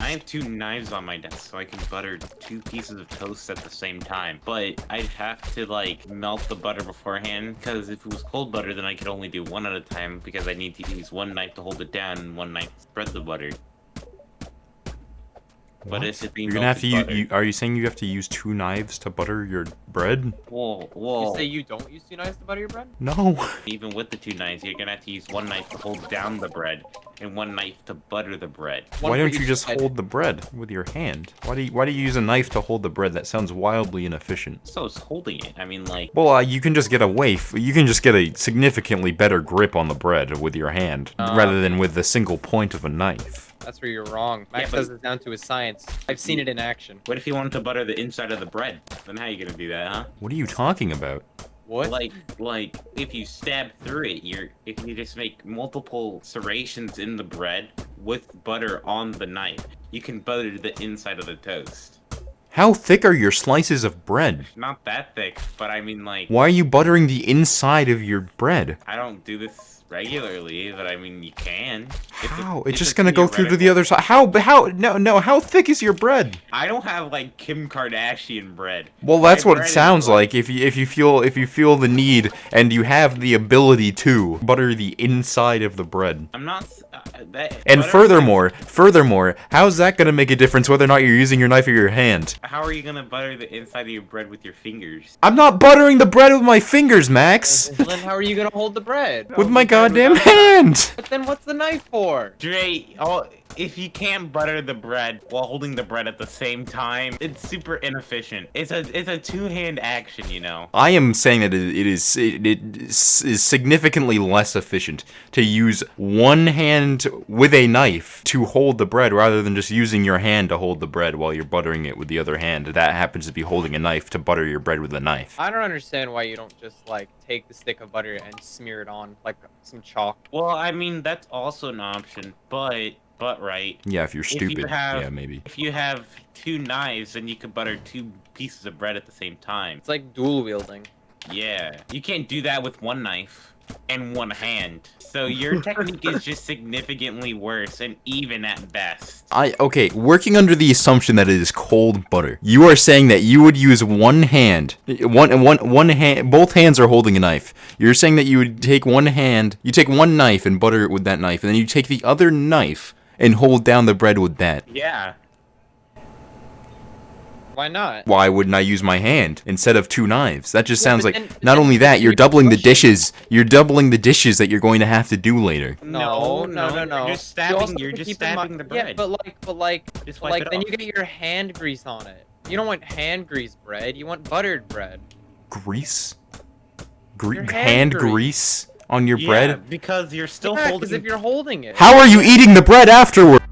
I have 2 knives on my desk, so I can butter 2 pieces of toast at the same time. But I'd have to, like, melt the butter beforehand, because if it was cold butter, then I could only do 1 at a time, because I need to use 1 knife to hold it down and 1 knife to spread the butter. What? But if it's You're gonna have to use. Are you saying you have to use 2 knives to butter your bread? Whoa. You say you don't use 2 knives to butter your bread? No. Even with the 2 knives, you're gonna have to use 1 knife to hold down the bread and 1 knife to butter the bread. Why don't you just hold the bread with your hand? Why do you use a knife to hold the bread? That sounds wildly inefficient. So it's holding it. I mean, like. Well, you can just get a waif. You can just get a significantly better grip on the bread with your hand, rather than with the single point of a knife. That's where you're wrong. Max says it's down to his science. I've seen it in action. What if you wanted to butter the inside of the bread? Then how are you gonna do that, huh? What are you talking about? What? Like, if you stab through it, if you just make multiple serrations in the bread with butter on the knife, you can butter the inside of the toast. How thick are your slices of bread? Not that thick, but I mean, like. Why are you buttering the inside of your bread? I don't do this regularly, but I mean, you can. How? It's just gonna go through to the other side. How? No, how thick is your bread? I don't have, like, Kim Kardashian bread. Well, that's what it sounds like. If you feel the need and you have the ability to butter the inside of the bread. I'm not. And furthermore, how's that gonna make a difference whether or not you're using your knife or your hand? How are you gonna butter the inside of your bread with your fingers? I'm not buttering the bread with my fingers, Max. Well, then how are you gonna hold the bread? With my goddamn hand. But then what's the knife for? Dre, if you can't butter the bread while holding the bread at the same time, it's super inefficient. It's a two-hand action, you know. I am saying that it is significantly less efficient to use one hand with a knife to hold the bread rather than just using your hand to hold the bread while you're buttering it with the other hand. That happens to be holding a knife to butter your bread with a knife. I don't understand why you don't just, like, take the stick of butter and smear it on like some chalk. Well, I mean, that's also an option, but right. Yeah, if you're stupid. Yeah, maybe. If you have 2 knives, then you could butter 2 pieces of bread at the same time. It's like dual wielding. Yeah. You can't do that with 1 knife and 1 hand. So your technique is just significantly worse and even at best. Okay, working under the assumption that it is cold butter, you are saying that you would use one hand, one hand, both hands are holding a knife. You're saying that you would take one hand, you take one knife and butter it with that knife, and then you take the other knife and hold down the bread with that. Yeah. Why not? Why wouldn't I use my hand instead of 2 knives? That just sounds like, then not only that, you're doubling the dishes. You're doubling the dishes that you're going to have to do later. No. You're just stabbing the bread. Yeah, but like, Just wipe it then off. you get your hand grease on it. You don't want hand grease bread. You want buttered bread. Grease? Your hand Hand grease on your bread? Because you're still Yeah, holding because if you're holding it. How are you eating the bread afterward?